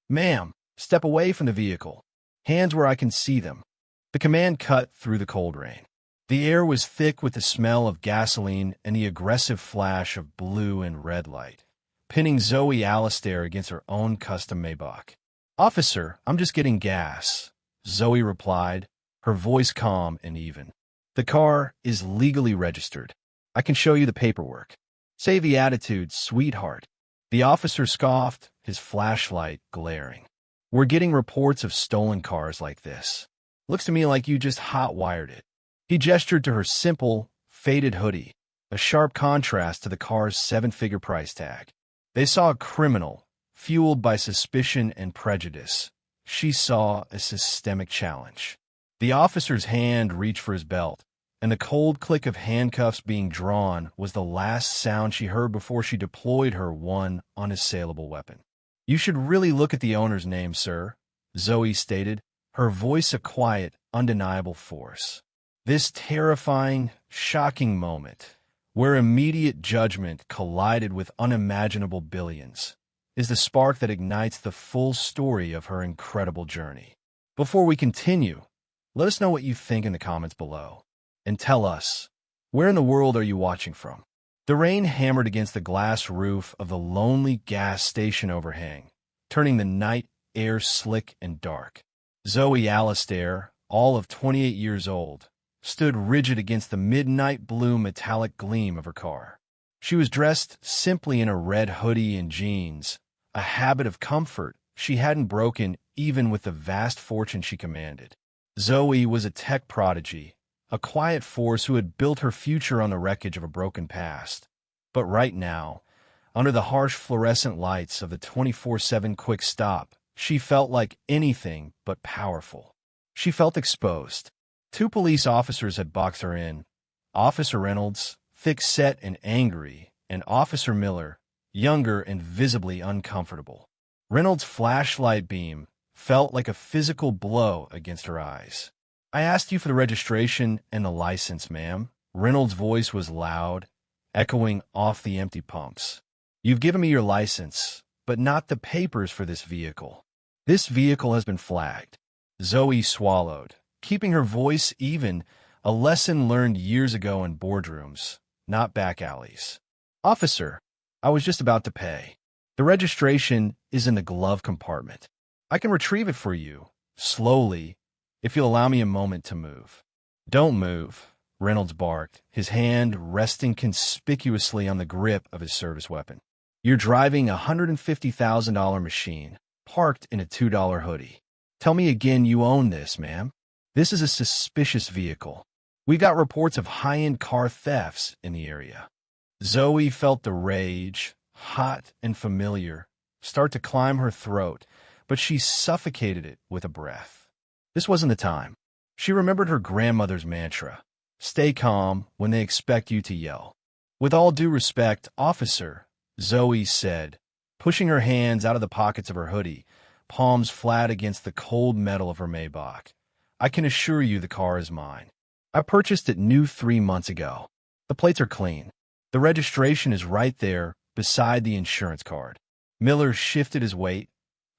Ma'am, step away from the vehicle. Hands where I can see them. The command cut through the cold rain. The air was thick with the smell of gasoline and the aggressive flash of blue and red light, pinning Zoe Alistair against her own custom Maybach. "Officer, I'm just getting gas," Zoe replied, her voice calm and even. "The car is legally registered. I can show you the paperwork." "Save the attitude, sweetheart." The officer scoffed, his flashlight glaring. "We're getting reports of stolen cars like this. Looks to me like you just hot-wired it." He gestured to her simple, faded hoodie, a sharp contrast to the car's seven-figure price tag. They saw a criminal, fueled by suspicion and prejudice. She saw a systemic challenge. The officer's hand reached for his belt, and the cold click of handcuffs being drawn was the last sound she heard before she deployed her one unassailable weapon. "You should really look at the owner's name, sir," Zoe stated, her voice a quiet, undeniable force. This terrifying, shocking moment, where immediate judgment collided with unimaginable billions, is the spark that ignites the full story of her incredible journey. Before we continue, let us know what you think in the comments below. And tell us, where in the world are you watching from? The rain hammered against the glass roof of the lonely gas station overhang, turning the night air slick and dark. Zoe Alistair, all of 28 years old, stood rigid against the midnight blue metallic gleam of her car. She was dressed simply in a red hoodie and jeans, a habit of comfort she hadn't broken even with the vast fortune she commanded. Zoe was a tech prodigy, a quiet force who had built her future on the wreckage of a broken past. But right now, under the harsh fluorescent lights of the 24/7 quick stop, she felt like anything but powerful. She felt exposed. Two police officers had boxed her in, Officer Reynolds, thick-set and angry, and Officer Miller, younger and visibly uncomfortable. Reynolds' flashlight beam felt like a physical blow against her eyes. "I asked you for the registration and the license, ma'am." Reynolds' voice was loud, echoing off the empty pumps. "You've given me your license, but not the papers for this vehicle. This vehicle has been flagged." Zoe swallowed, keeping her voice even, a lesson learned years ago in boardrooms, not back alleys. "Officer, I was just about to pay. The registration is in the glove compartment. I can retrieve it for you, slowly, if you'll allow me a moment to move." "Don't move," Reynolds barked, his hand resting conspicuously on the grip of his service weapon. "You're driving a $150,000 machine, parked in a $2 hoodie. Tell me again you own this, ma'am. This is a suspicious vehicle. We got reports of high-end car thefts in the area." Zoe felt the rage, hot and familiar, start to climb her throat, but she suffocated it with a breath. This wasn't the time. She remembered her grandmother's mantra, "Stay calm when they expect you to yell." "With all due respect, officer," Zoe said, pushing her hands out of the pockets of her hoodie, palms flat against the cold metal of her Maybach. "I can assure you the car is mine. I purchased it new 3 months ago. The plates are clean. The registration is right there beside the insurance card." Miller shifted his weight,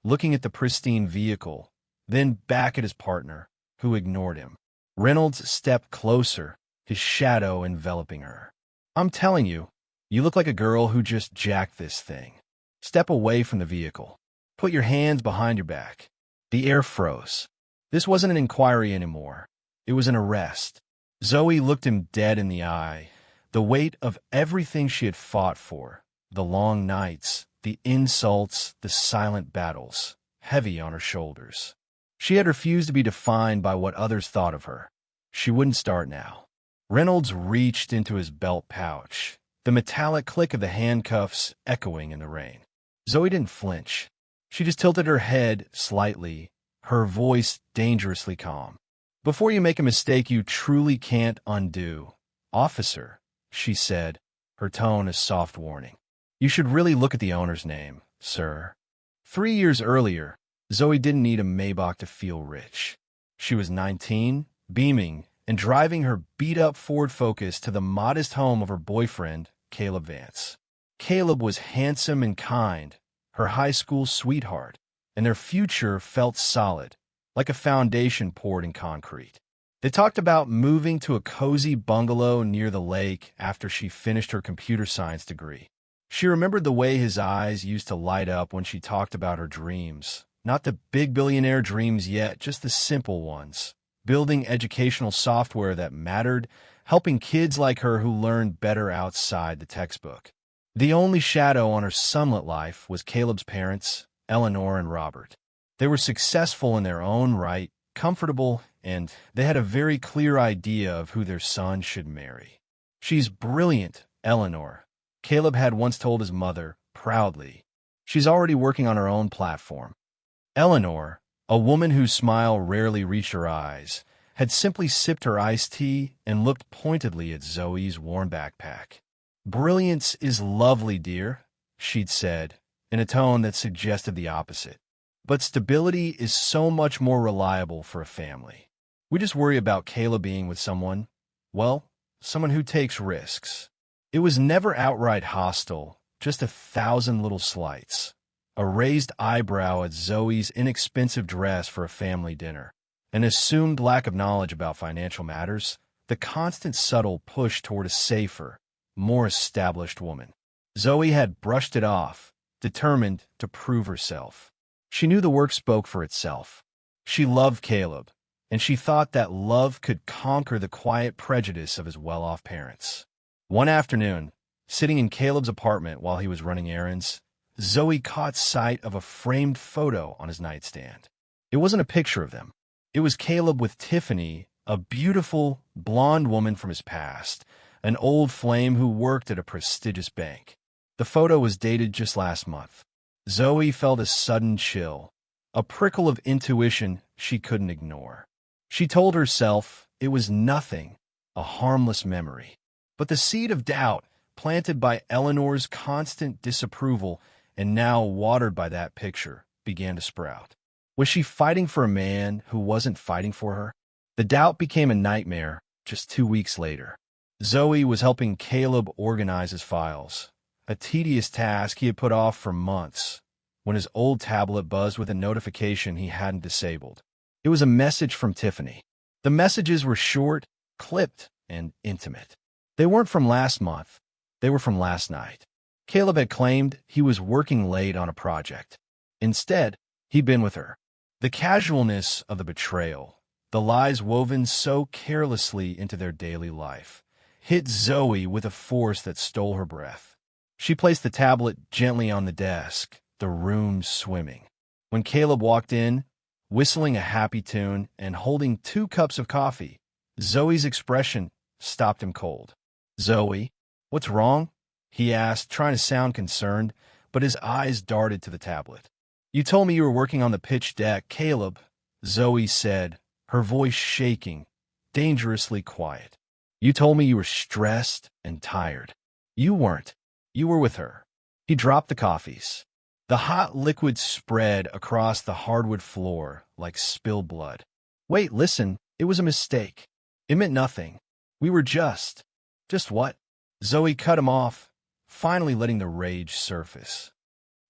looking at the pristine vehicle, then back at his partner, who ignored him. Reynolds stepped closer, his shadow enveloping her. "I'm telling you, you look like a girl who just jacked this thing. Step away from the vehicle. Put your hands behind your back." The air froze. This wasn't an inquiry anymore. It was an arrest. Zoe looked him dead in the eye, the weight of everything she had fought for, the long nights, the insults, the silent battles, heavy on her shoulders. She had refused to be defined by what others thought of her. She wouldn't start now. Reynolds reached into his belt pouch, the metallic click of the handcuffs echoing in the rain. Zoe didn't flinch. She just tilted her head slightly, her voice dangerously calm. "Before you make a mistake you truly can't undo, officer," she said, her tone a soft warning. "You should really look at the owner's name, sir." 3 years earlier, Zoe didn't need a Maybach to feel rich. She was 19, beaming, and driving her beat-up Ford Focus to the modest home of her boyfriend, Caleb Vance. Caleb was handsome and kind, her high school sweetheart, and their future felt solid, like a foundation poured in concrete. They talked about moving to a cozy bungalow near the lake after she finished her computer science degree. She remembered the way his eyes used to light up when she talked about her dreams. Not the big billionaire dreams yet, just the simple ones. Building educational software that mattered, helping kids like her who learned better outside the textbook. The only shadow on her sunlit life was Caleb's parents, Eleanor and Robert. They were successful in their own right, comfortable, and they had a very clear idea of who their son should marry. "She's brilliant, Eleanor," Caleb had once told his mother, proudly. "She's already working on her own platform." Eleanor, a woman whose smile rarely reached her eyes, had simply sipped her iced tea and looked pointedly at Zoe's worn backpack. "Brilliance is lovely, dear," she'd said, in a tone that suggested the opposite. "But stability is so much more reliable for a family. We just worry about Caleb being with someone, well, someone who takes risks." It was never outright hostile, just 1,000 little slights. A raised eyebrow at Zoe's inexpensive dress for a family dinner, an assumed lack of knowledge about financial matters, the constant subtle push toward a safer, more established woman. Zoe had brushed it off, determined to prove herself. She knew the work spoke for itself. She loved Caleb, and she thought that love could conquer the quiet prejudice of his well-off parents. One afternoon, sitting in Caleb's apartment while he was running errands, Zoe caught sight of a framed photo on his nightstand. It wasn't a picture of them. It was Caleb with Tiffany, a beautiful, blonde woman from his past, an old flame who worked at a prestigious bank. The photo was dated just last month. Zoe felt a sudden chill, a prickle of intuition she couldn't ignore. She told herself it was nothing, a harmless memory. But the seed of doubt, planted by Eleanor's constant disapproval and now watered by that picture, began to sprout. Was she fighting for a man who wasn't fighting for her? The doubt became a nightmare just 2 weeks later. Zoe was helping Caleb organize his files, a tedious task he had put off for months, when his old tablet buzzed with a notification he hadn't disabled. It was a message from Tiffany. The messages were short, clipped, and intimate. They weren't from last month. They were from last night. Caleb had claimed he was working late on a project. Instead, he'd been with her. The casualness of the betrayal, the lies woven so carelessly into their daily life, hit Zoe with a force that stole her breath. She placed the tablet gently on the desk, the room swimming. When Caleb walked in, whistling a happy tune and holding 2 cups of coffee, Zoe's expression stopped him cold. "Zoe, what's wrong?" he asked, trying to sound concerned, but his eyes darted to the tablet. "You told me you were working on the pitch deck, Caleb," Zoe said, her voice shaking, dangerously quiet. "You told me you were stressed and tired." "You weren't. You were with her." He dropped the coffees. The hot liquid spread across the hardwood floor like spilled blood. "Wait, listen, it was a mistake. It meant nothing. We were just what?" Zoe cut him off, finally letting the rage surface.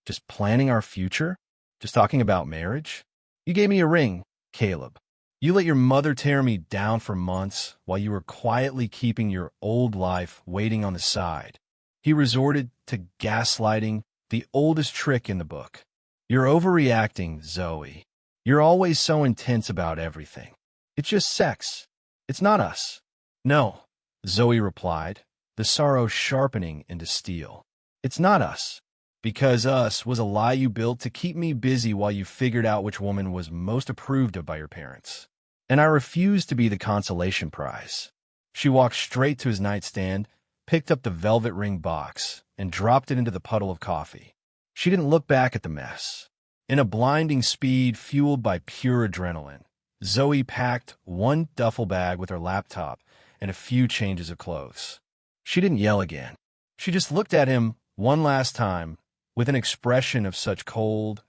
"Just planning our future? Just talking about marriage? You gave me a ring, Caleb. You let your mother tear me down for months while you were quietly keeping your old life waiting on the side." He resorted to gaslighting, the oldest trick in the book. "You're overreacting, Zoe. You're always so intense about everything. It's just sex. It's not us." "No," Zoe replied, the sorrow sharpening into steel. "It's not us. Because us was a lie you built to keep me busy while you figured out which woman was most approved of by your parents. And I refuse to be the consolation prize." She walked straight to his nightstand, picked up the velvet ring box, and dropped it into the puddle of coffee. She didn't look back at the mess. In a blinding speed fueled by pure adrenaline, Zoe packed 1 duffel bag with her laptop and a few changes of clothes. She didn't yell again. She just looked at him one last time with an expression of such cold,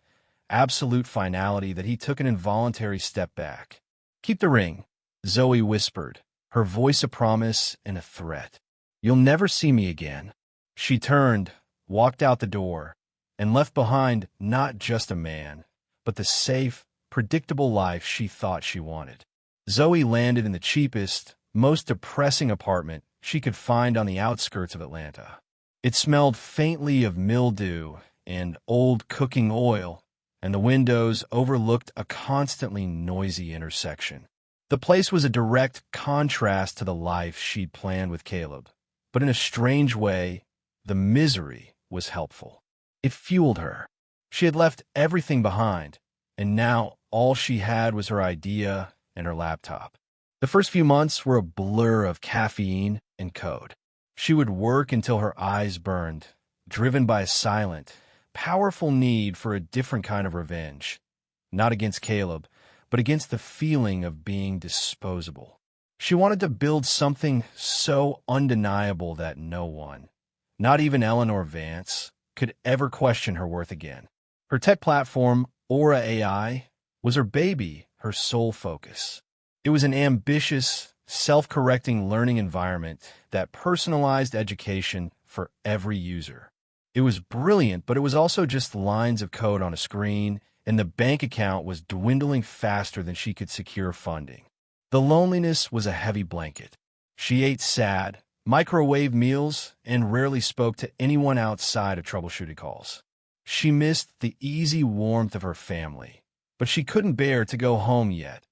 absolute finality that he took an involuntary step back. "Keep the ring," Zoe whispered, her voice a promise and a threat. "You'll never see me again." She turned, walked out the door, and left behind not just a man, but the safe, predictable life she thought she wanted. Zoe landed in the cheapest, most depressing apartment she could find on the outskirts of Atlanta. It smelled faintly of mildew and old cooking oil, and the windows overlooked a constantly noisy intersection. The place was a direct contrast to the life she'd planned with Caleb, but in a strange way, the misery was helpful. It fueled her. She had left everything behind, and now all she had was her idea and her laptop. The first few months were a blur of caffeine and code. She would work until her eyes burned, driven by a silent, powerful need for a different kind of revenge. Not against Caleb, but against the feeling of being disposable. She wanted to build something so undeniable that no one, not even Eleanor Vance, could ever question her worth again. Her tech platform, Aura AI, was her baby, her sole focus. It was an ambitious, self-correcting learning environment that personalized education for every user. It was brilliant, but it was also just lines of code on a screen, and the bank account was dwindling faster than she could secure funding. The loneliness was a heavy blanket. She ate sad, microwave meals, and rarely spoke to anyone outside of troubleshooting calls. She missed the easy warmth of her family, but she couldn't bear to go home yet,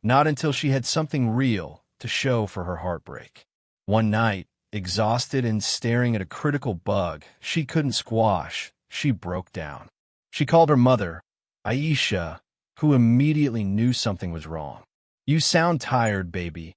not until she had something real to show for her heartbreak. One night, exhausted and staring at a critical bug she couldn't squash, she broke down. She called her mother, Aisha, who immediately knew something was wrong. "You sound tired, baby,"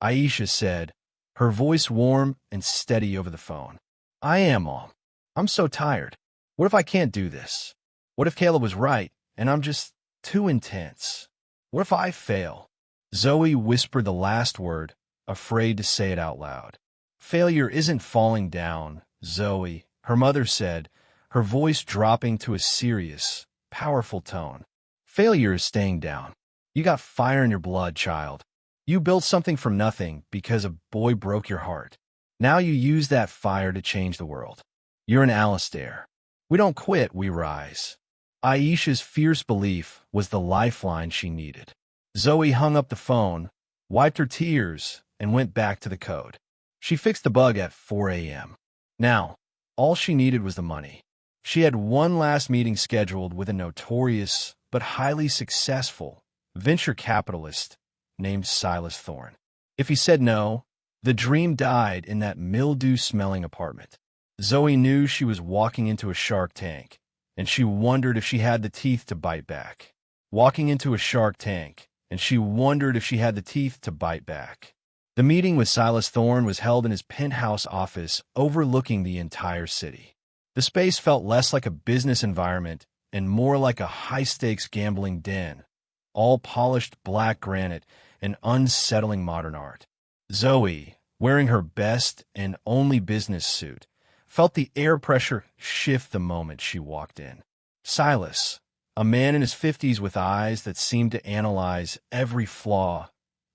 Aisha said, her voice warm and steady over the phone. "I am, Mom. I'm so tired. What if I can't do this? What if Caleb was right, and I'm just too intense? What if I fail?" Zoe whispered the last word, afraid to say it out loud. "Failure isn't falling down, Zoe," her mother said, her voice dropping to a serious, powerful tone. "Failure is staying down. You got fire in your blood, child. You built something from nothing because a boy broke your heart. Now you use that fire to change the world. You're an Alistair. We don't quit, we rise." Aisha's fierce belief was the lifeline she needed. Zoe hung up the phone, wiped her tears, and went back to the code. She fixed the bug at 4 a.m. Now, all she needed was the money. She had one last meeting scheduled with a notorious but highly successful venture capitalist named Silas Thorne. If he said no, the dream died in that mildew-smelling apartment. Zoe knew she was walking into a shark tank, and she wondered if she had the teeth to bite back. Walking into a shark tank, and she wondered if she had the teeth to bite back. The meeting with Silas Thorne was held in his penthouse office overlooking the entire city. The space felt less like a business environment and more like a high-stakes gambling den, all polished black granite and unsettling modern art. Zoe, wearing her best and only business suit, felt the air pressure shift the moment she walked in. Silas, a man in his 50s with eyes that seemed to analyze every flaw,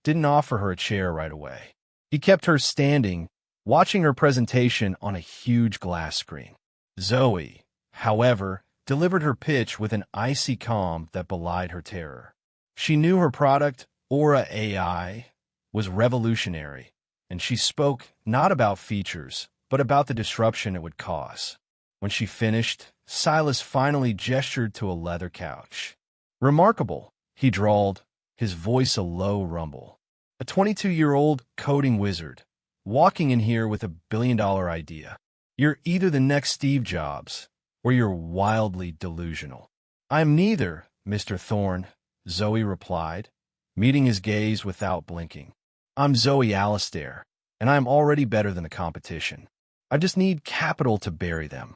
didn't offer her a chair right away. He kept her standing, watching her presentation on a huge glass screen. Zoe, however, delivered her pitch with an icy calm that belied her terror. She knew her product, Aura AI, was revolutionary, and she spoke not about features, but about the disruption it would cause. When she finished, Silas finally gestured to a leather couch. "Remarkable," he drawled, his voice a low rumble. "A 22-year-old coding wizard, walking in here with a billion-dollar idea. You're either the next Steve Jobs, or you're wildly delusional." "I'm neither, Mr. Thorne," Zoe replied, meeting his gaze without blinking. "I'm Zoe Alistair, and I'm already better than the competition. I just need capital to bury them."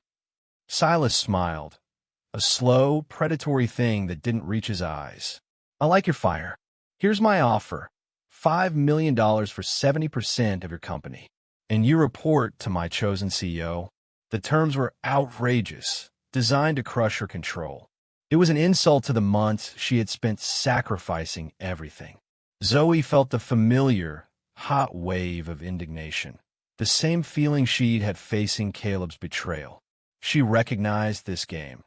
Silas smiled, a slow, predatory thing that didn't reach his eyes. "I like your fire. Here's my offer. $5 million for 70% of your company. And you report to my chosen CEO." The terms were outrageous, designed to crush her control. It was an insult to the months she had spent sacrificing everything. Zoe felt the familiar, hot wave of indignation, the same feeling she'd had facing Caleb's betrayal. She recognized this game.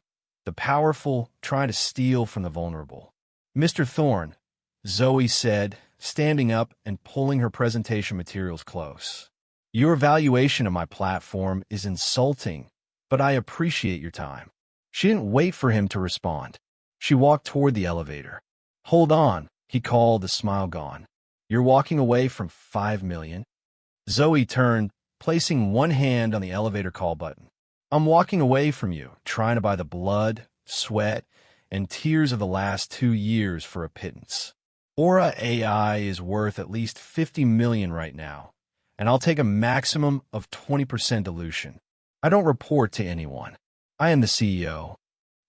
the powerful trying to steal from the vulnerable. Mr. Thorne, Zoe said, standing up and pulling her presentation materials close. Your evaluation of my platform is insulting, but I appreciate your time. She didn't wait for him to respond. She walked toward the elevator. Hold on, he called, a smile gone. You're walking away from $5 million? Zoe turned, placing one hand on the elevator call button. I'm walking away from you, trying to buy the blood, sweat, and tears of the last 2 years for a pittance. Aura AI is worth at least $50 million right now, and I'll take a maximum of 20% dilution. I don't report to anyone. I am the CEO.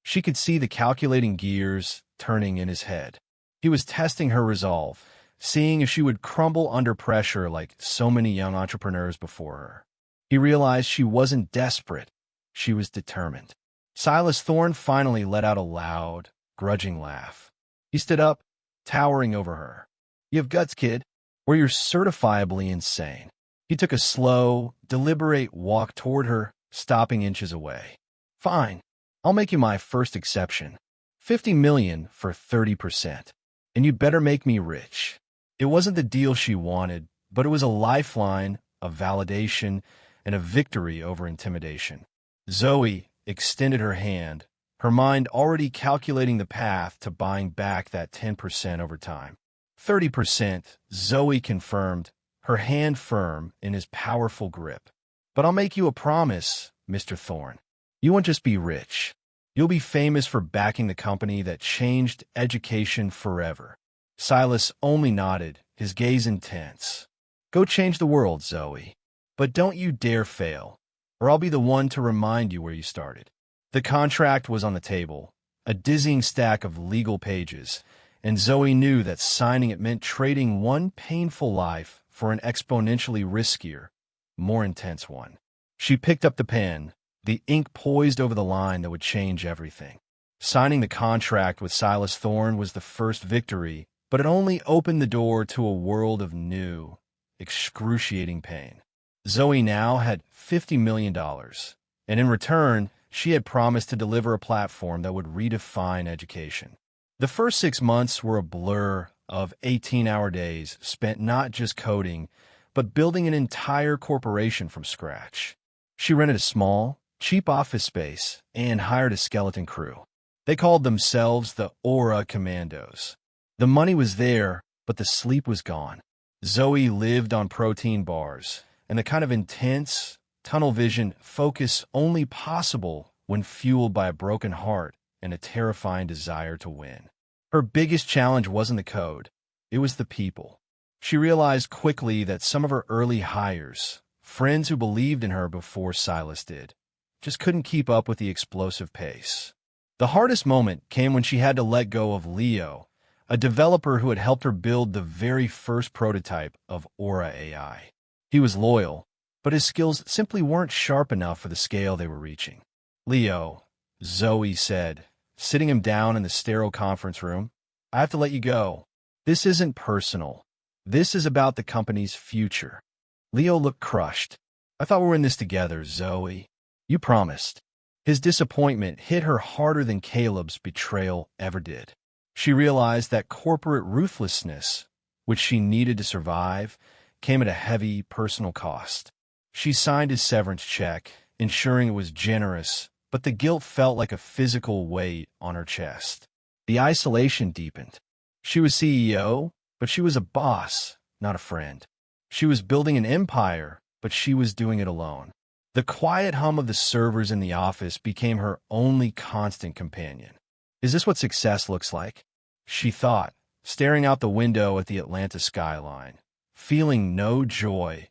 She could see the calculating gears turning in his head. He was testing her resolve, seeing if she would crumble under pressure like so many young entrepreneurs before her. He realized she wasn't desperate. She was determined. Silas Thorne finally let out a loud, grudging laugh. He stood up, towering over her. You have guts, kid, or you're certifiably insane. He took a slow, deliberate walk toward her, stopping inches away. Fine, I'll make you my first exception. $50 million for 30%. And you better make me rich. It wasn't the deal she wanted, but it was a lifeline, a validation, and a victory over intimidation. Zoe extended her hand, her mind already calculating the path to buying back that 10% over time. 30%, Zoe confirmed, her hand firm in his powerful grip. But I'll make you a promise, Mr. Thorne. You won't just be rich. You'll be famous for backing the company that changed education forever. Silas only nodded, his gaze intense. Go change the world, Zoe. But don't you dare fail, or I'll be the one to remind you where you started. The contract was on the table, a dizzying stack of legal pages, and Zoe knew that signing it meant trading one painful life for an exponentially riskier, more intense one. She picked up the pen, the ink poised over the line that would change everything. Signing the contract with Silas Thorne was the first victory, but it only opened the door to a world of new, excruciating pain. Zoe now had $50 million, and in return, she had promised to deliver a platform that would redefine education. The first 6 months were a blur of 18-hour days spent not just coding, but building an entire corporation from scratch. She rented a small, cheap office space and hired a skeleton crew. They called themselves the Aura Commandos. The money was there, but the sleep was gone. Zoe lived on protein bars, and the kind of intense, tunnel vision focus only possible when fueled by a broken heart and a terrifying desire to win. Her biggest challenge wasn't the code, it was the people. She realized quickly that some of her early hires, friends who believed in her before Silas did, just couldn't keep up with the explosive pace. The hardest moment came when she had to let go of Leo, a developer who had helped her build the very first prototype of Aura AI. He was loyal, but his skills simply weren't sharp enough for the scale they were reaching. Leo, Zoe said, sitting him down in the sterile conference room, I have to let you go. This isn't personal. This is about the company's future. Leo looked crushed. I thought we were in this together, Zoe. You promised. His disappointment hit her harder than Caleb's betrayal ever did. She realized that corporate ruthlessness, which she needed to survive, came at a heavy personal cost. She signed his severance check, ensuring it was generous, but the guilt felt like a physical weight on her chest. The isolation deepened. She was CEO, but she was a boss, not a friend. She was building an empire, but she was doing it alone. The quiet hum of the servers in the office became her only constant companion. Is this what success looks like? She thought, staring out the window at the Atlanta skyline, feeling no joy,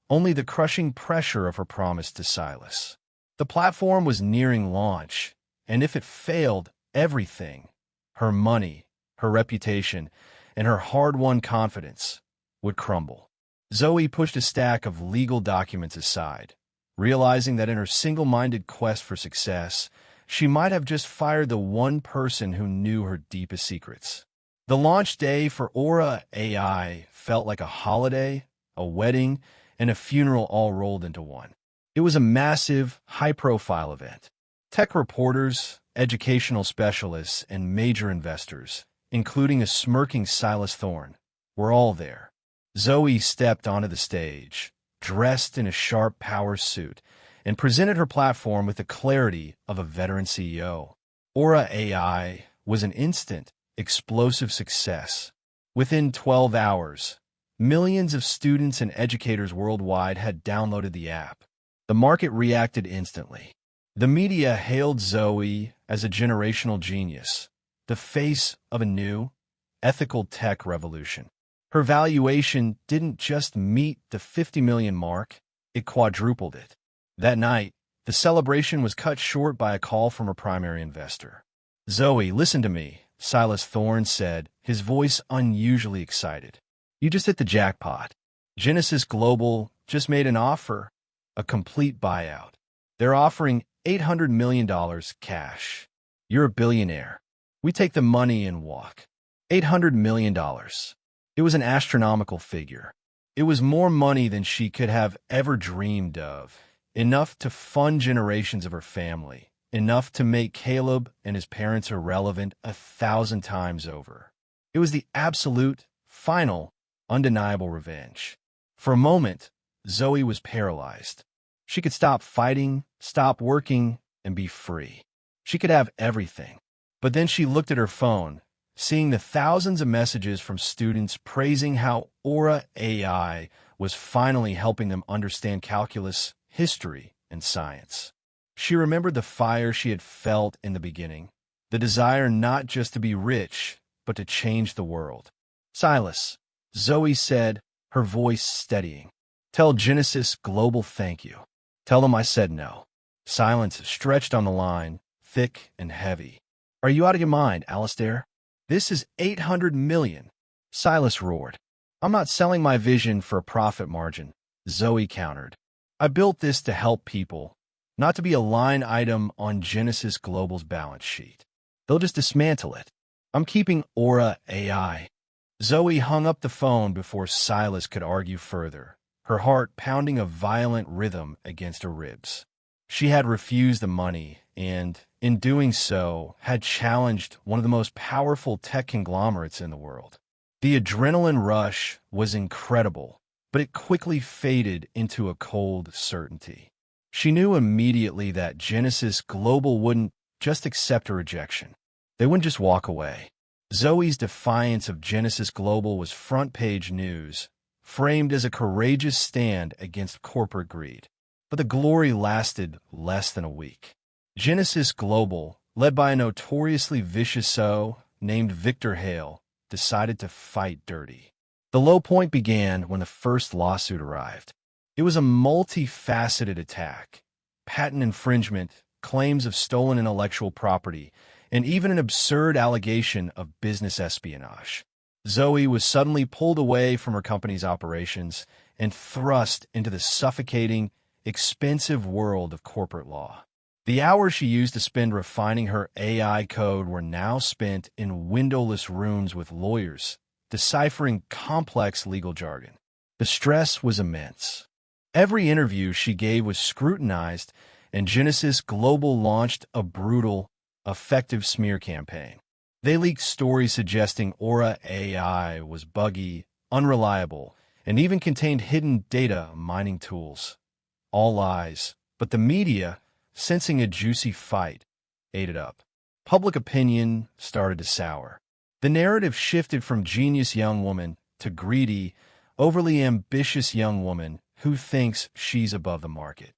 only the crushing pressure of her promise to Silas. The platform was nearing launch, and if it failed, everything, her money, her reputation, and her hard-won confidence, would crumble. Zoe pushed a stack of legal documents aside, realizing that in her single-minded quest for success, she might have just fired the one person who knew her deepest secrets. The launch day for Aura AI felt like a holiday, a wedding, and a funeral all rolled into one. It was a massive, high-profile event. Tech reporters, educational specialists and major investors, including a smirking Silas Thorne, were all there. Zoe stepped onto the stage, dressed in a sharp power suit, and presented her platform with the clarity of a veteran CEO. Aura AI was an instant, explosive success. Within 12 hours, millions of students and educators worldwide had downloaded the app. The market reacted instantly. The media hailed Zoe as a generational genius, the face of a new, ethical tech revolution. Her valuation didn't just meet the 50 million mark, it quadrupled it. That night, the celebration was cut short by a call from her primary investor. "Zoe, listen to me," Silas Thorne said, his voice unusually excited. "You just hit the jackpot. Genesis Global just made an offer, a complete buyout. They're offering $800 million cash. You're a billionaire. We take the money and walk." $800 million. It was an astronomical figure. It was more money than she could have ever dreamed of, enough to fund generations of her family, enough to make Caleb and his parents irrelevant 1,000 times over. It was the absolute, final, undeniable revenge. For a moment, Zoe was paralyzed. She could stop fighting, stop working, and be free. She could have everything. But then she looked at her phone, seeing the thousands of messages from students praising how Aura AI was finally helping them understand calculus, history, and science. She remembered the fire she had felt in the beginning, the desire not just to be rich, but to change the world. "Silas," Zoe said, her voice steadying, "tell Genesis Global thank you. Tell them I said no." Silence stretched on the line, thick and heavy. "Are you out of your mind, Alistair? This is $800 million. Silas roared. "I'm not selling my vision for a profit margin," Zoe countered. "I built this to help people, not to be a line item on Genesis Global's balance sheet. They'll just dismantle it. I'm keeping Aura AI." Zoe hung up the phone before Silas could argue further, her heart pounding a violent rhythm against her ribs. She had refused the money and, in doing so, had challenged one of the most powerful tech conglomerates in the world. The adrenaline rush was incredible, but it quickly faded into a cold certainty. She knew immediately that Genesis Global wouldn't just accept her rejection. They wouldn't just walk away. Zoe's defiance of Genesis Global was front-page news, framed as a courageous stand against corporate greed. But the glory lasted less than a week. Genesis Global, led by a notoriously vicious CEO named Victor Hale, decided to fight dirty. The low point began when the first lawsuit arrived. It was a multifaceted attack: patent infringement, claims of stolen intellectual property, and even an absurd allegation of business espionage. Zoe was suddenly pulled away from her company's operations and thrust into the suffocating, expensive world of corporate law. The hours she used to spend refining her AI code were now spent in windowless rooms with lawyers, deciphering complex legal jargon. The stress was immense. Every interview she gave was scrutinized, and Genesis Global launched a brutal, effective smear campaign. They leaked stories suggesting Aura AI was buggy, unreliable, and even contained hidden data mining tools. All lies, but the media, sensing a juicy fight, ate it up. Public opinion started to sour. The narrative shifted from genius young woman to greedy, overly ambitious young woman who thinks she's above the market.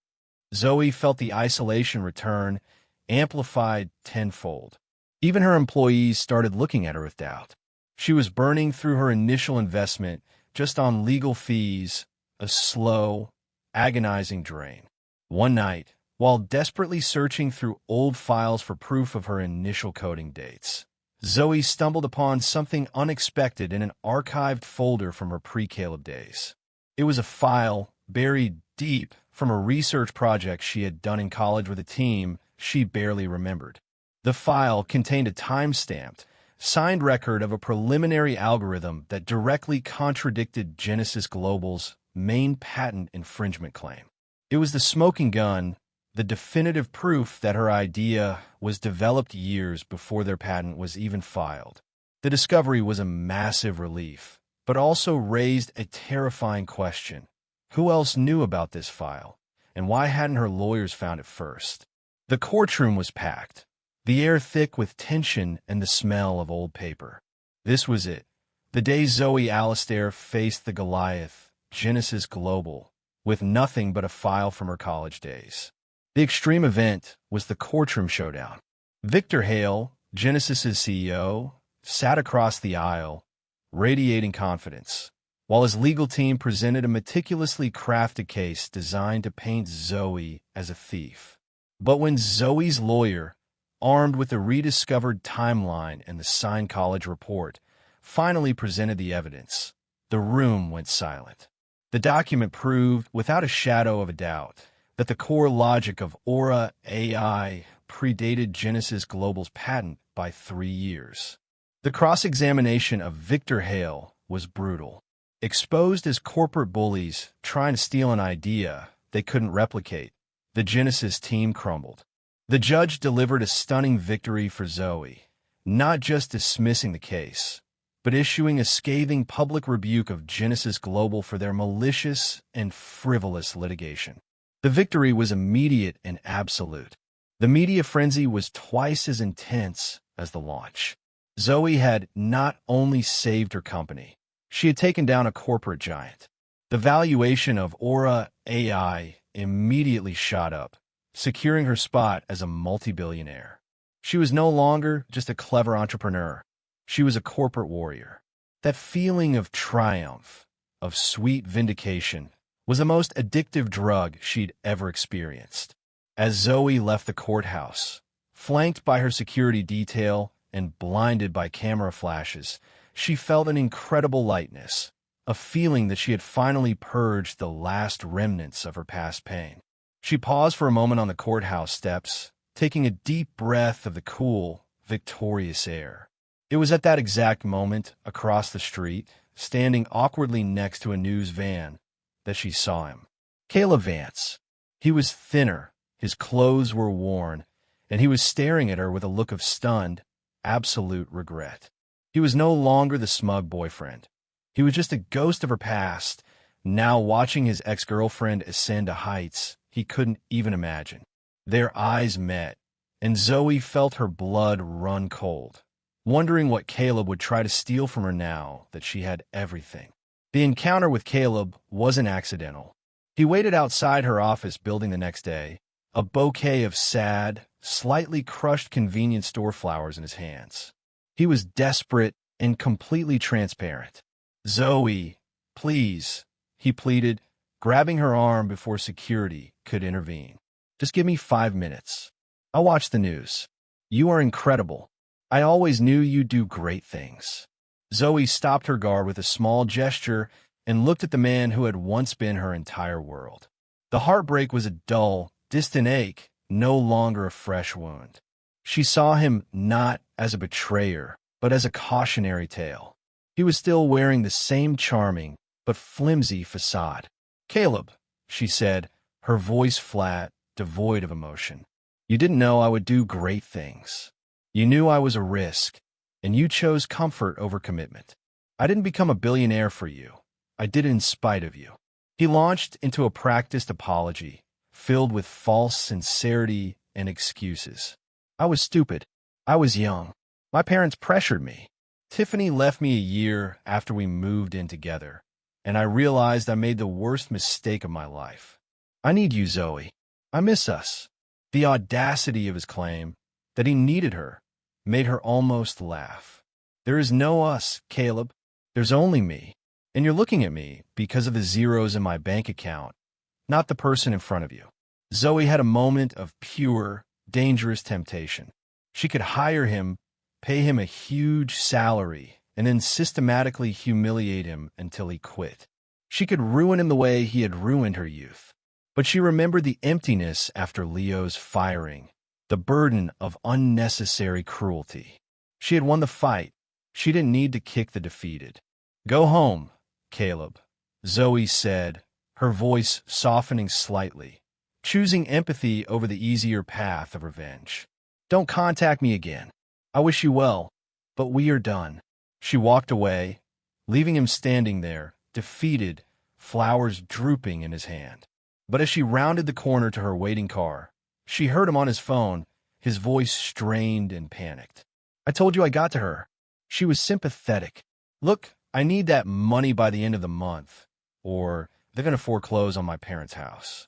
Zoe felt the isolation return, amplified tenfold. Even her employees started looking at her with doubt. She was burning through her initial investment just on legal fees, a slow, agonizing drain. One night, while desperately searching through old files for proof of her initial coding dates, Zoe stumbled upon something unexpected in an archived folder from her pre-Caleb days. It was a file buried deep from a research project she had done in college with a team she barely remembered. The file contained a time-stamped, signed record of a preliminary algorithm that directly contradicted Genesis Global's main patent infringement claim. It was the smoking gun the definitive proof that her idea was developed years before their patent was even filed. The discovery was a massive relief, but also raised a terrifying question. Who else knew about this file, and why hadn't her lawyers found it first? The courtroom was packed, the air thick with tension and the smell of old paper. This was it. The day Zoe Alistair faced the Goliath, Genesis Global, with nothing but a file from her college days. The extreme event was the courtroom showdown. Victor Hale, Genesis's CEO, sat across the aisle, radiating confidence, while his legal team presented a meticulously crafted case designed to paint Zoe as a thief. But when Zoe's lawyer, armed with a rediscovered timeline and the signed college report, finally presented the evidence, the room went silent. The document proved, without a shadow of a doubt, that the core logic of Aura AI predated Genesis Global's patent by 3 years. The cross-examination of Victor Hale was brutal. Exposed as corporate bullies trying to steal an idea they couldn't replicate, the Genesis team crumbled. The judge delivered a stunning victory for Zoe, not just dismissing the case, but issuing a scathing public rebuke of Genesis Global for their malicious and frivolous litigation. The victory was immediate and absolute. The media frenzy was twice as intense as the launch. Zoe had not only saved her company, she had taken down a corporate giant. The valuation of Aura AI immediately shot up, securing her spot as a multi-billionaire. She was no longer just a clever entrepreneur. She was a corporate warrior. That feeling of triumph, of sweet vindication, was the most addictive drug she'd ever experienced. As Zoe left the courthouse, flanked by her security detail and blinded by camera flashes, she felt an incredible lightness, a feeling that she had finally purged the last remnants of her past pain. She paused for a moment on the courthouse steps, taking a deep breath of the cool, victorious air. It was at that exact moment, across the street, standing awkwardly next to a news van, that she saw him. Caleb Vance. He was thinner, his clothes were worn, and he was staring at her with a look of stunned, absolute regret. He was no longer the smug boyfriend. He was just a ghost of her past, now watching his ex-girlfriend ascend to heights he couldn't even imagine. Their eyes met, and Zoe felt her blood run cold, wondering what Caleb would try to steal from her now that she had everything. The encounter with Caleb wasn't accidental. He waited outside her office building the next day, a bouquet of sad, slightly crushed convenience store flowers in his hands. He was desperate and completely transparent. "Zoe, please," he pleaded, grabbing her arm before security could intervene. "Just give me 5 minutes. I'll watch the news. You are incredible. I always knew you'd do great things." Zoe stopped her guard with a small gesture and looked at the man who had once been her entire world. The heartbreak was a dull, distant ache, no longer a fresh wound. She saw him not as a betrayer, but as a cautionary tale. He was still wearing the same charming, but flimsy facade. "Caleb," she said, her voice flat, devoid of emotion. "You didn't know I would do great things. You knew I was a risk, and you chose comfort over commitment. I didn't become a billionaire for you. I did it in spite of you." He launched into a practiced apology, filled with false sincerity and excuses. "I was stupid. I was young. My parents pressured me. Tiffany left me a year after we moved in together, and I realized I made the worst mistake of my life. I need you, Zoe. I miss us." The audacity of his claim, that he needed her, made her almost laugh. "There is no us, Caleb. There's only me. And you're looking at me because of the zeros in my bank account, not the person in front of you." Zoe had a moment of pure, dangerous temptation. She could hire him, pay him a huge salary, and then systematically humiliate him until he quit. She could ruin him the way he had ruined her youth. But she remembered the emptiness after Leo's firing, the burden of unnecessary cruelty. She had won the fight. She didn't need to kick the defeated. "Go home, Caleb," Zoe said, her voice softening slightly. choosing empathy over the easier path of revenge. Don't contact me again. I wish you well, but we are done. She walked away, leaving him standing there, defeated, flowers drooping in his hand. But as she rounded the corner to her waiting car, she heard him on his phone, his voice strained and panicked. I told you I got to her. She was sympathetic. Look, I need that money by the end of the month, or they're going to foreclose on my parents' house.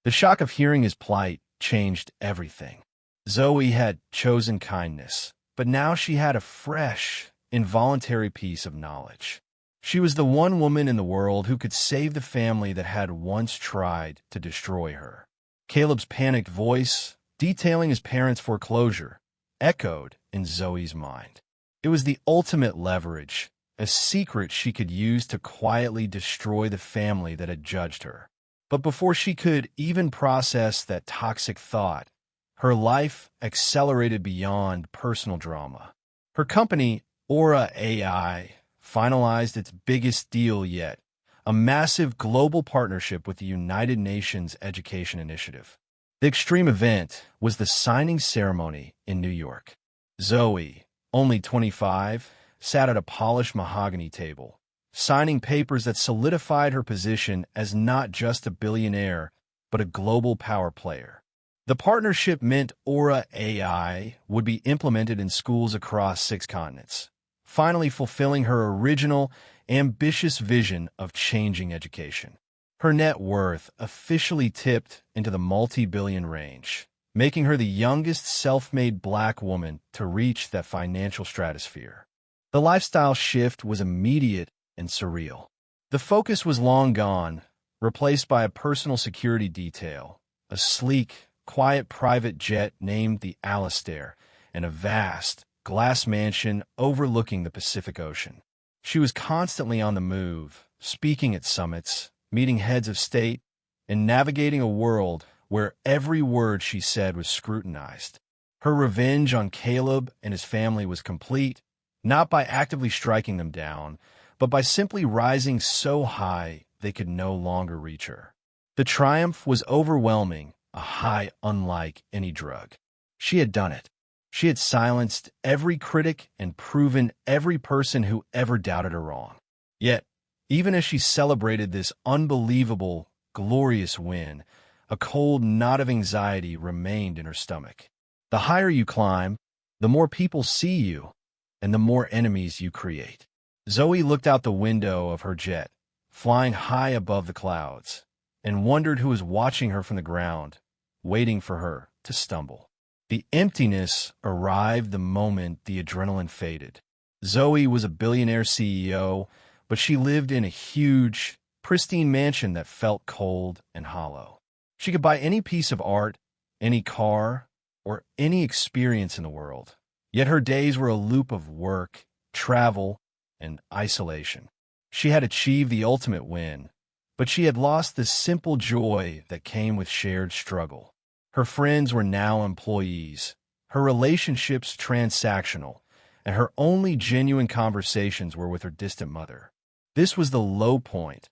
The shock of hearing his plight changed everything. Zoe had chosen kindness, but now she had a fresh, involuntary piece of knowledge. She was the one woman in the world who could save the family that had once tried to destroy her. Caleb's panicked voice, detailing his parents' foreclosure, echoed in Zoe's mind. It was the ultimate leverage, a secret she could use to quietly destroy the family that had judged her. But before she could even process that toxic thought, her life accelerated beyond personal drama. Her company, Aura AI, finalized its biggest deal yet, a massive global partnership with the United Nations Education Initiative. The extreme event was the signing ceremony in New York. Zoe, only 25, sat at a polished mahogany table, signing papers that solidified her position as not just a billionaire, but a global power player. The partnership meant Aura AI would be implemented in schools across 6 continents, finally fulfilling her original, ambitious vision of changing education. Her net worth officially tipped into the multi-billion range, making her the youngest self-made Black woman to reach that financial stratosphere. The lifestyle shift was immediate and surreal. The focus was long gone, replaced by a personal security detail, a sleek, quiet private jet named the Alistair, and a vast, glass mansion overlooking the Pacific Ocean. She was constantly on the move, speaking at summits, meeting heads of state, and navigating a world where every word she said was scrutinized. Her revenge on Caleb and his family was complete, not by actively striking them down, but by simply rising so high they could no longer reach her. The triumph was overwhelming, a high unlike any drug. She had done it. She had silenced every critic and proven every person who ever doubted her wrong. Yet, even as she celebrated this unbelievable, glorious win, a cold knot of anxiety remained in her stomach. The higher you climb, the more people see you, and the more enemies you create. Zoe looked out the window of her jet, flying high above the clouds, and wondered who was watching her from the ground, waiting for her to stumble. The emptiness arrived the moment the adrenaline faded. Zoe was a billionaire CEO, but she lived in a huge, pristine mansion that felt cold and hollow. She could buy any piece of art, any car, or any experience in the world. Yet her days were a loop of work, travel, and isolation. She had achieved the ultimate win, but she had lost the simple joy that came with shared struggle. Her friends were now employees, her relationships transactional, and her only genuine conversations were with her distant mother. This was the low point.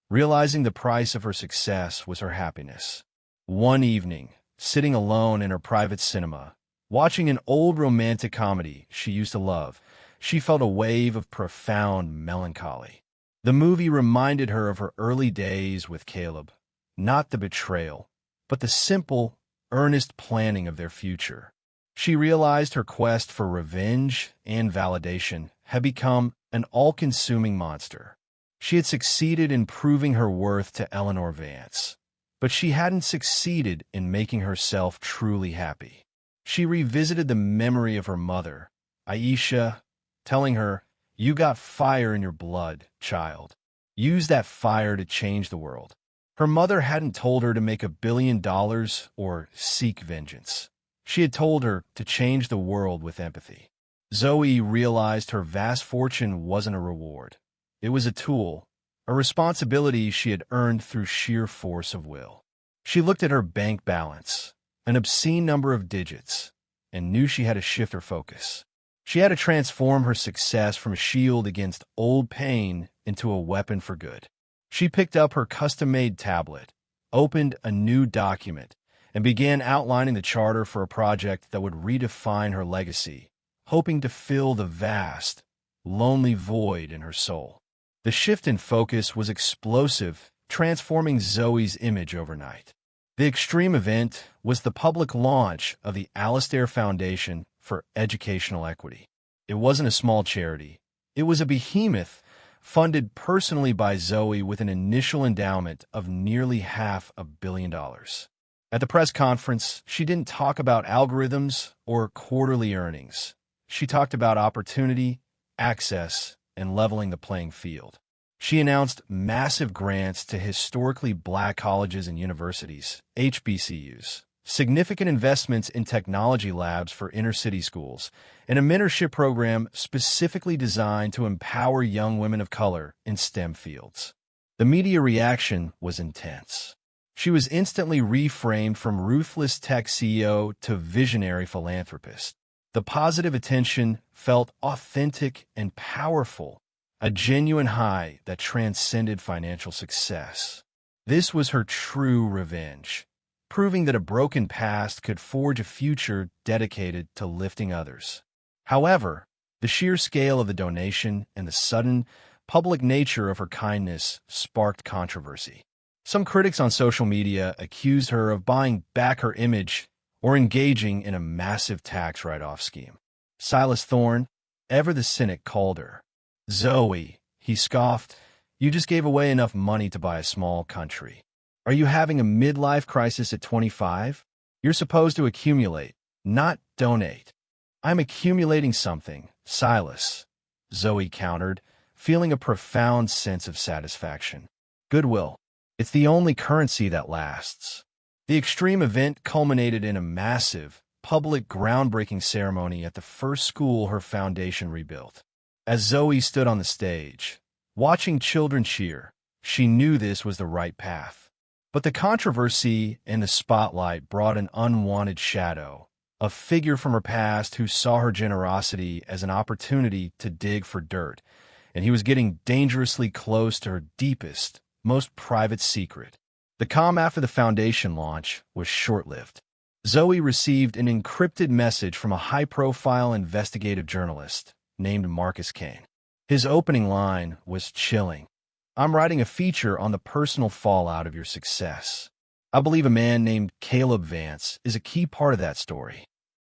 Realizing the price of her success was her happiness. One evening, sitting alone in her private cinema, watching an old romantic comedy she used to love, she felt a wave of profound melancholy. The movie reminded her of her early days with Caleb, not the betrayal, but the simple, earnest planning of their future. She realized her quest for revenge and validation had become an all-consuming monster. She had succeeded in proving her worth to Eleanor Vance, but she hadn't succeeded in making herself truly happy. She revisited the memory of her mother, Aisha, telling her, "You got fire in your blood, child. Use that fire to change the world." Her mother hadn't told her to make $1 billion or seek vengeance. She had told her to change the world with empathy. Zoe realized her vast fortune wasn't a reward. It was a tool, a responsibility she had earned through sheer force of will. She looked at her bank balance, an obscene number of digits, and knew she had to shift her focus. She had to transform her success from a shield against old pain into a weapon for good. She picked up her custom-made tablet, opened a new document, and began outlining the charter for a project that would redefine her legacy, hoping to fill the vast, lonely void in her soul. The shift in focus was explosive, transforming Zoe's image overnight. The extreme event was the public launch of the Alistair Foundation for Educational Equity. It wasn't a small charity. It was a behemoth funded personally by Zoe with an initial endowment of nearly $500 million. At the press conference, she didn't talk about algorithms or quarterly earnings. She talked about opportunity, access, and leveling the playing field. She announced massive grants to historically black colleges and universities, HBCUs, significant investments in technology labs for inner-city schools, and a mentorship program specifically designed to empower young women of color in STEM fields. The media reaction was intense. She was instantly reframed from ruthless tech CEO to visionary philanthropist. The positive attention felt authentic and powerful, a genuine high that transcended financial success. This was her true revenge, proving that a broken past could forge a future dedicated to lifting others. However, the sheer scale of the donation and the sudden, public nature of her kindness sparked controversy. Some critics on social media accused her of buying back her image or engaging in a massive tax write-off scheme. Silas Thorne, ever the cynic, called her Zoe. He scoffed, "You just gave away enough money to buy a small country. Are you having a midlife crisis at 25? You're supposed to accumulate, not donate." "I'm accumulating something, Silas," Zoe countered, feeling a profound sense of satisfaction. "Goodwill. It's the only currency that lasts." The extreme event culminated in a massive, public groundbreaking ceremony at the first school her foundation rebuilt. As Zoe stood on the stage, watching children cheer, she knew this was the right path. But the controversy and the spotlight brought an unwanted shadow, a figure from her past who saw her generosity as an opportunity to dig for dirt, and he was getting dangerously close to her deepest, most private secret. The calm after the foundation launch was short-lived. Zoe received an encrypted message from a high-profile investigative journalist named Marcus Kane. His opening line was chilling. "I'm writing a feature on the personal fallout of your success. I believe a man named Caleb Vance is a key part of that story."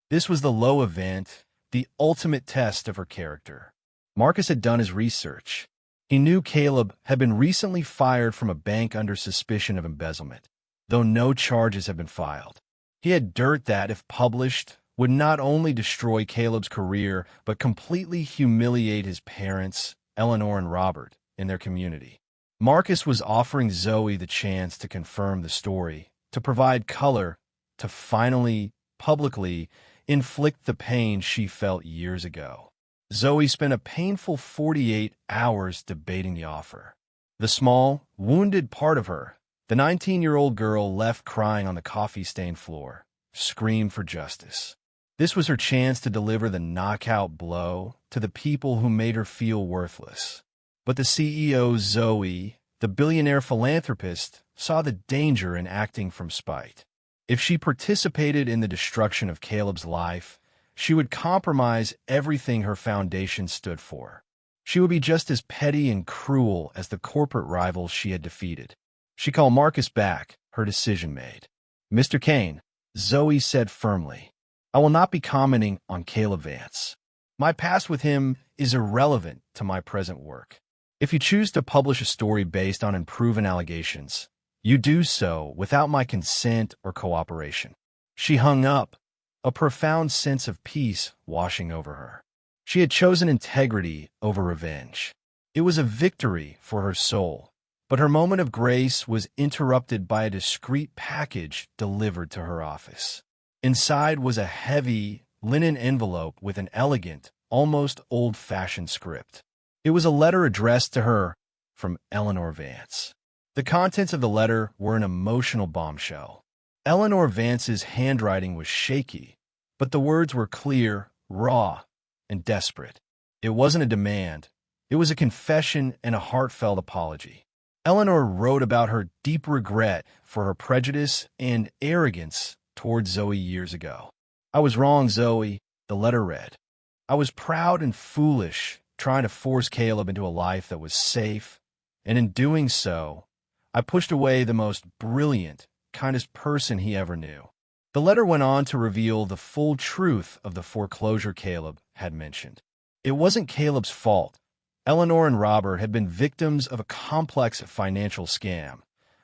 This was the low event, the ultimate test of her character. Marcus had done his research. He knew Caleb had been recently fired from a bank under suspicion of embezzlement, though no charges had been filed. He had dirt that, if published, would not only destroy Caleb's career, but completely humiliate his parents, Eleanor and Robert, in their community. Marcus was offering Zoe the chance to confirm the story, to provide color, to finally, publicly, inflict the pain she felt years ago. Zoe spent a painful 48 hours debating the offer. The small, wounded part of her, the 19-year-old girl left crying on the coffee-stained floor, screamed for justice. This was her chance to deliver the knockout blow to the people who made her feel worthless. But the CEO, Zoe, the billionaire philanthropist, saw the danger in acting from spite. If she participated in the destruction of Caleb's life, she would compromise everything her foundation stood for. She would be just as petty and cruel as the corporate rivals she had defeated. She called Marcus back, her decision made. "Mr. Kane," Zoe said firmly, "I will not be commenting on Caleb Vance. My past with him is irrelevant to my present work. If you choose to publish a story based on unproven allegations, you do so without my consent or cooperation." She hung up, a profound sense of peace washing over her. She had chosen integrity over revenge. It was a victory for her soul, but her moment of grace was interrupted by a discreet package delivered to her office. Inside was a heavy, linen envelope with an elegant, almost old-fashioned script. It was a letter addressed to her from Eleanor Vance. The contents of the letter were an emotional bombshell. Eleanor Vance's handwriting was shaky, but the words were clear, raw, and desperate. It wasn't a demand. It was a confession and a heartfelt apology. Eleanor wrote about her deep regret for her prejudice and arrogance towards Zoe years ago. "I was wrong, Zoe," the letter read. "I was proud and foolish, trying to force Caleb into a life that was safe, and in doing so, I pushed away the most brilliant, kindest person he ever knew." The letter went on to reveal the full truth of the foreclosure Caleb had mentioned. It wasn't Caleb's fault. Eleanor and Robert had been victims of a complex financial scam,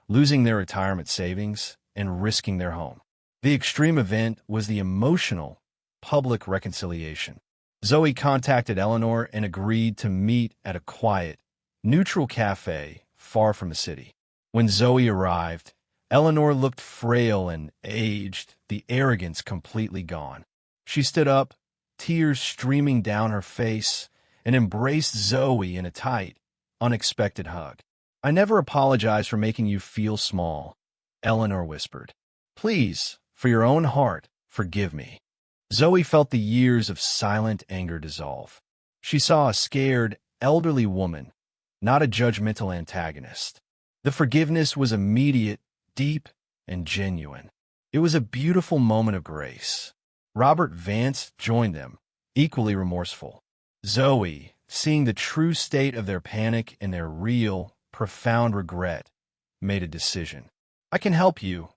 losing their retirement savings and risking their home. The extreme event was the emotional, public reconciliation. Zoe contacted Eleanor and agreed to meet at a quiet, neutral cafe far from the city. When Zoe arrived, Eleanor looked frail and aged, the arrogance completely gone. She stood up, tears streaming down her face, and embraced Zoe in a tight, unexpected hug. "I never apologize for making you feel small," Eleanor whispered. "Please, for your own heart, forgive me." Zoe felt the years of silent anger dissolve. She saw a scared, elderly woman, not a judgmental antagonist. The forgiveness was immediate, deep, and genuine. It was a beautiful moment of grace. Robert Vance joined them, equally remorseful. Zoe, seeing the true state of their panic and their real, profound regret, made a decision. "I can help you,"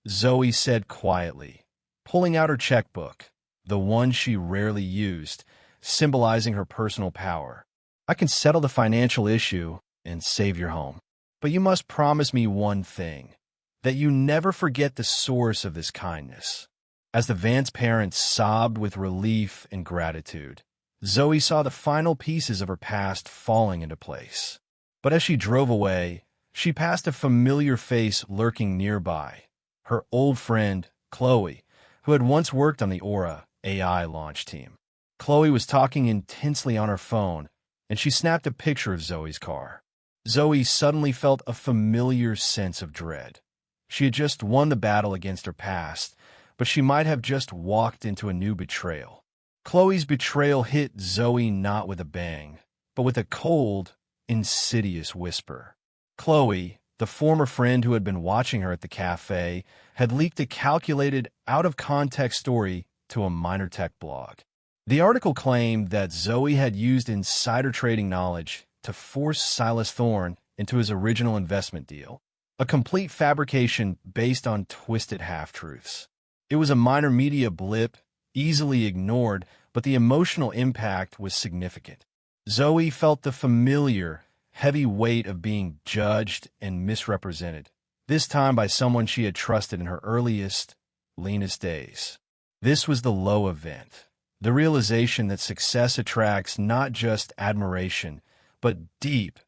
Zoe said quietly, pulling out her checkbook, the one she rarely used, symbolizing her personal power. "I can settle the financial issue and save your home. But you must promise me one thing, that you never forget the source of this kindness." As the Vance parents sobbed with relief and gratitude, Zoe saw the final pieces of her past falling into place. But as she drove away, she passed a familiar face lurking nearby, her old friend, Chloe, who had once worked on the Aura AI launch team. Chloe was talking intensely on her phone, and she snapped a picture of Zoe's car. Zoe suddenly felt a familiar sense of dread. She had just won the battle against her past, but she might have just walked into a new betrayal. Chloe's betrayal hit Zoe not with a bang, but with a cold, insidious whisper. Chloe, the former friend who had been watching her at the cafe, had leaked a calculated, out-of-context story to a minor tech blog. The article claimed that Zoe had used insider trading knowledge to force Silas Thorne into his original investment deal, a complete fabrication based on twisted half-truths. It was a minor media blip, easily ignored, but the emotional impact was significant. Zoe felt the familiar, heavy weight of being judged and misrepresented, this time by someone she had trusted in her earliest, leanest days. This was the low event, the realization that success attracts not just admiration, but deep,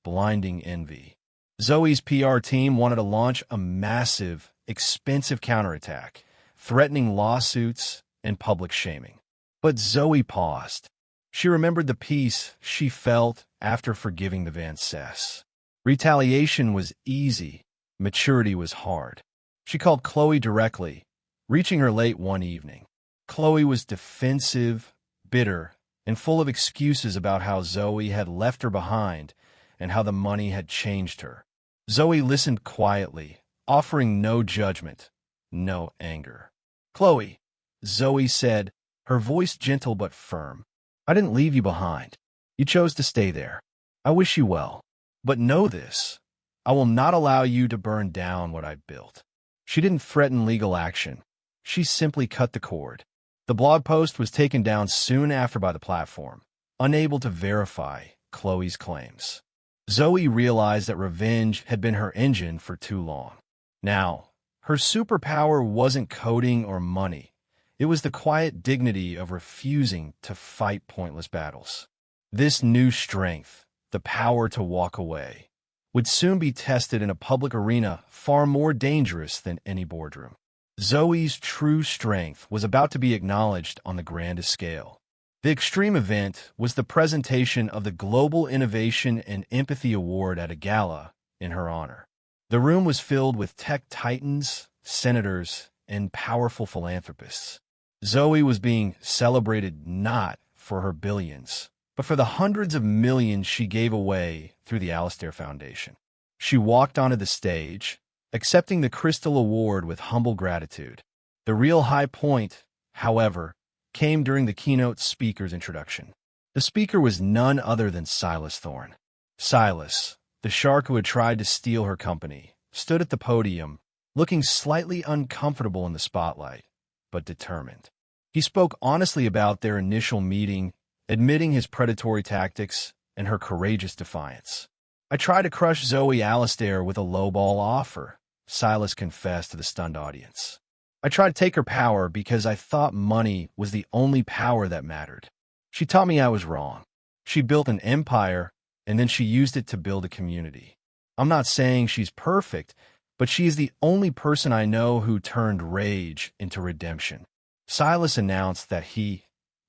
blinding envy. Zoe's PR team wanted to launch a massive, expensive counterattack, threatening lawsuits and public shaming. But Zoe paused. She remembered the peace she felt after forgiving the Vances. Retaliation was easy, maturity was hard. She called Chloe directly, reaching her late one evening. Chloe was defensive, bitter, and full of excuses about how Zoe had left her behind and how the money had changed her. Zoe listened quietly, offering no judgment, no anger. "Chloe," Zoe said, her voice gentle but firm, "I didn't leave you behind. You chose to stay there. I wish you well. But know this, I will not allow you to burn down what I built." She didn't threaten legal action. She simply cut the cord. The blog post was taken down soon after by the platform, unable to verify Chloe's claims. Zoe realized that revenge had been her engine for too long. Now, her superpower wasn't coding or money. It was the quiet dignity of refusing to fight pointless battles. This new strength, the power to walk away, would soon be tested in a public arena far more dangerous than any boardroom. Zoe's true strength was about to be acknowledged on the grandest scale. The extreme event was the presentation of the Global Innovation and Empathy Award at a gala in her honor. The room was filled with tech titans, senators, and powerful philanthropists. Zoe was being celebrated not for her billions, but for the hundreds of millions she gave away through the Alistair Foundation. She walked onto the stage, accepting the Crystal Award with humble gratitude. The real high point, however, came during the keynote speaker's introduction. The speaker was none other than Silas Thorne. Silas, the shark who had tried to steal her company, stood at the podium, looking slightly uncomfortable in the spotlight, but determined. He spoke honestly about their initial meeting, admitting his predatory tactics and her courageous defiance. "I tried to crush Zoe Alistair with a lowball offer," Silas confessed to the stunned audience. "I tried to take her power because I thought money was the only power that mattered. She taught me I was wrong. She built an empire, and then she used it to build a community. I'm not saying she's perfect, but she is the only person I know who turned rage into redemption." Silas announced that he,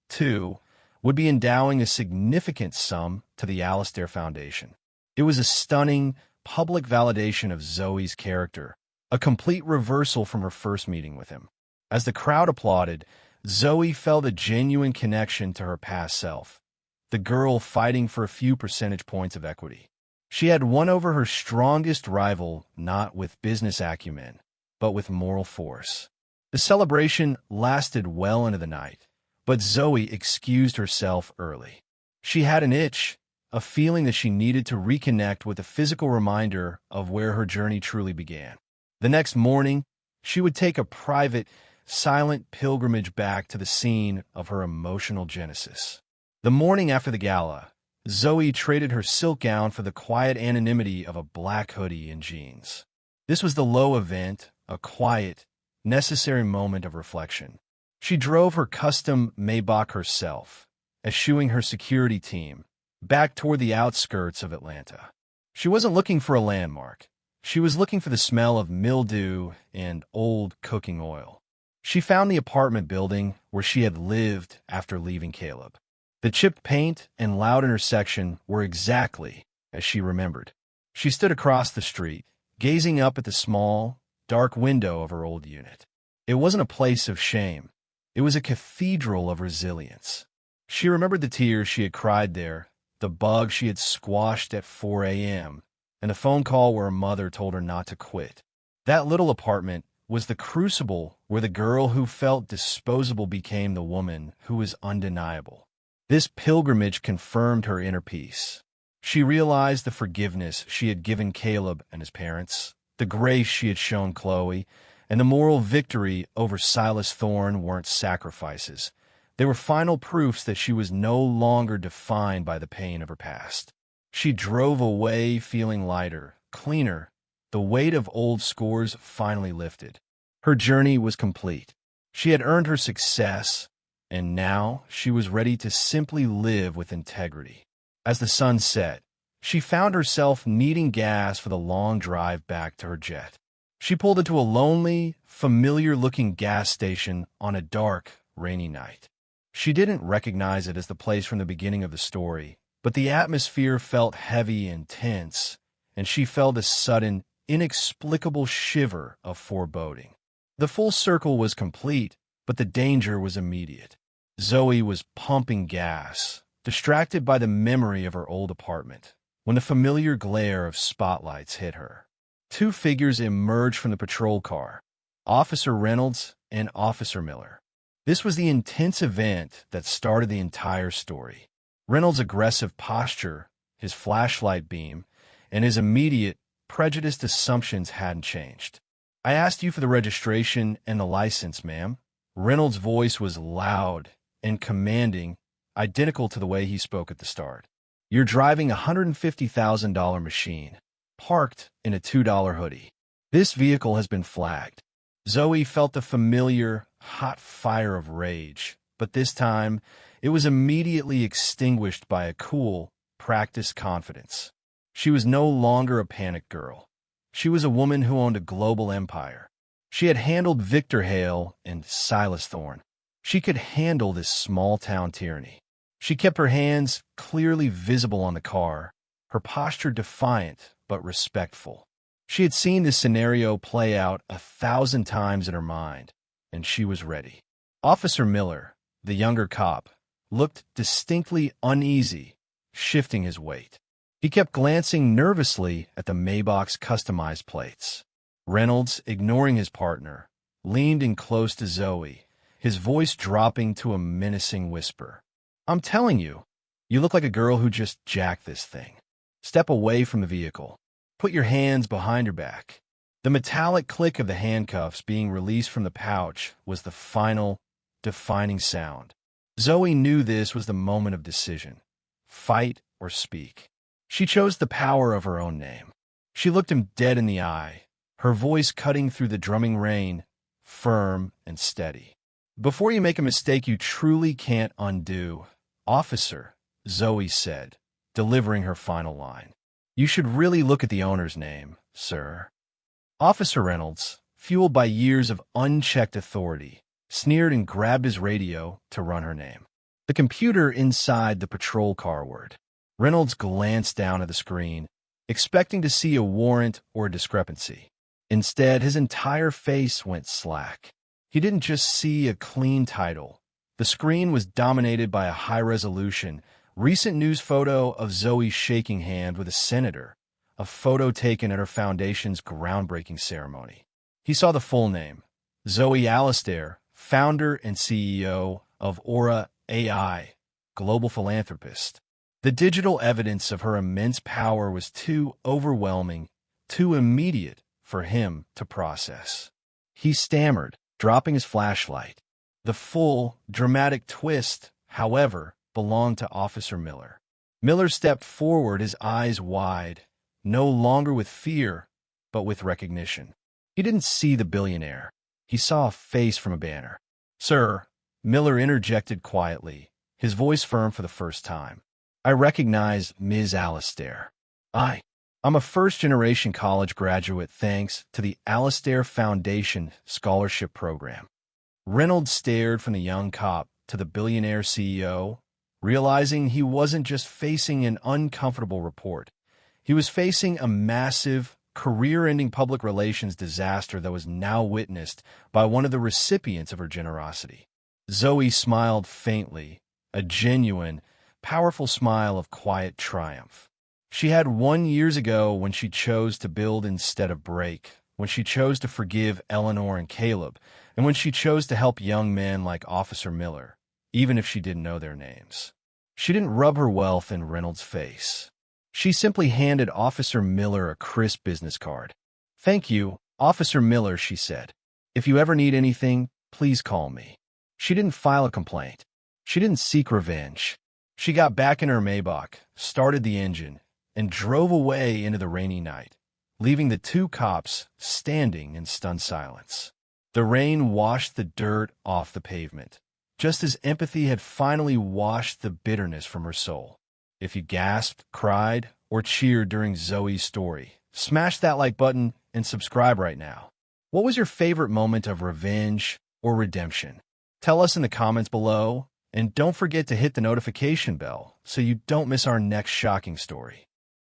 too, would be endowing a significant sum to the Alistair Foundation. It was a stunning, public validation of Zoe's character, a complete reversal from her first meeting with him. As the crowd applauded, Zoe felt a genuine connection to her past self, the girl fighting for a few percentage points of equity. She had won over her strongest rival not with business acumen, but with moral force. The celebration lasted well into the night, but Zoe excused herself early. She had an itch, a feeling that she needed to reconnect with a physical reminder of where her journey truly began. The next morning, she would take a private, silent pilgrimage back to the scene of her emotional genesis. The morning after the gala, Zoe traded her silk gown for the quiet anonymity of a black hoodie and jeans. This was the low event, a quiet, necessary moment of reflection. She drove her custom Maybach herself, eschewing her security team, back toward the outskirts of Atlanta. She wasn't looking for a landmark. She was looking for the smell of mildew and old cooking oil. She found the apartment building where she had lived after leaving Caleb. The chipped paint and loud intersection were exactly as she remembered. She stood across the street, gazing up at the small, dark window of her old unit. It wasn't a place of shame. It was a cathedral of resilience. She remembered the tears she had cried there, the bug she had squashed at 4 a.m., and the phone call where her mother told her not to quit. That little apartment was the crucible where the girl who felt disposable became the woman who was undeniable. This pilgrimage confirmed her inner peace. She realized the forgiveness she had given Caleb and his parents, the grace she had shown Chloe, and the moral victory over Silas Thorne weren't sacrifices. They were final proofs that she was no longer defined by the pain of her past. She drove away feeling lighter, cleaner. The weight of old scores finally lifted. Her journey was complete. She had earned her success, and now she was ready to simply live with integrity. As the sun set, she found herself needing gas for the long drive back to her jet. She pulled into a lonely, familiar-looking gas station on a dark, rainy night. She didn't recognize it as the place from the beginning of the story, but the atmosphere felt heavy and tense, and she felt a sudden, inexplicable shiver of foreboding. The full circle was complete, but the danger was immediate. Zoe was pumping gas, distracted by the memory of her old apartment, when the familiar glare of spotlights hit her. Two figures emerged from the patrol car, Officer Reynolds and Officer Miller. This was the intense event that started the entire story. Reynolds' aggressive posture, his flashlight beam, and his immediate, prejudiced assumptions hadn't changed. "I asked you for the registration and the license, ma'am." Reynolds' voice was loud and commanding, identical to the way he spoke at the start. "You're driving a $150,000 machine, parked in a $2 hoodie. This vehicle has been flagged." Zoe felt the familiar, hot fire of rage, but this time it was immediately extinguished by a cool, practiced confidence. She was no longer a panic girl. She was a woman who owned a global empire. She had handled Victor Hale and Silas Thorne. She could handle this small-town tyranny. She kept her hands clearly visible on the car, her posture defiant but respectful. She had seen this scenario play out 1,000 times in her mind, and she was ready. Officer Miller, the younger cop, looked distinctly uneasy, shifting his weight. He kept glancing nervously at the Maybach's customized plates. Reynolds, ignoring his partner, leaned in close to Zoe, his voice dropping to a menacing whisper. "I'm telling you, you look like a girl who just jacked this thing. Step away from the vehicle. Put your hands behind your back." The metallic click of the handcuffs being released from the pouch was the final, defining sound. Zoe knew this was the moment of decision. Fight or speak. She chose the power of her own name. She looked him dead in the eye, her voice cutting through the drumming rain, firm and steady. "Before you make a mistake you truly can't undo, officer," Zoe said, delivering her final line. "You should really look at the owner's name, sir." Officer Reynolds, fueled by years of unchecked authority, sneered and grabbed his radio to run her name. The computer inside the patrol car whirred. Reynolds glanced down at the screen, expecting to see a warrant or a discrepancy. Instead, his entire face went slack. He didn't just see a clean title. The screen was dominated by a high-resolution, recent news photo of Zoe shaking hand with a senator, a photo taken at her foundation's groundbreaking ceremony. He saw the full name, Zoe Alistair, founder and CEO of Aura AI, global philanthropist. The digital evidence of her immense power was too overwhelming, too immediate for him to process. He stammered, dropping his flashlight. The full, dramatic twist, however, belonged to Officer Miller. Miller stepped forward, his eyes wide, no longer with fear, but with recognition. He didn't see the billionaire. He saw a face from a banner. "Sir," Miller interjected quietly, his voice firm for the first time. "I recognize Ms. Alistair. I'm a first-generation college graduate thanks to the Alistair Foundation Scholarship Program." Reynolds stared from the young cop to the billionaire CEO, realizing he wasn't just facing an uncomfortable report. He was facing a massive, career-ending public relations disaster that was now witnessed by one of the recipients of her generosity. Zoe smiled faintly, a genuine, powerful smile of quiet triumph. She had one years ago when she chose to build instead of break, when she chose to forgive Eleanor and Caleb, and when she chose to help young men like Officer Miller, even if she didn't know their names. She didn't rub her wealth in Reynolds' face. She simply handed Officer Miller a crisp business card. "Thank you, Officer Miller," she said. "If you ever need anything, please call me." She didn't file a complaint. She didn't seek revenge. She got back in her Maybach, started the engine, and drove away into the rainy night, leaving the two cops standing in stunned silence. The rain washed the dirt off the pavement, just as empathy had finally washed the bitterness from her soul. If you gasped, cried, or cheered during Zoe's story, smash that like button and subscribe right now. What was your favorite moment of revenge or redemption? Tell us in the comments below, and don't forget to hit the notification bell so you don't miss our next shocking story.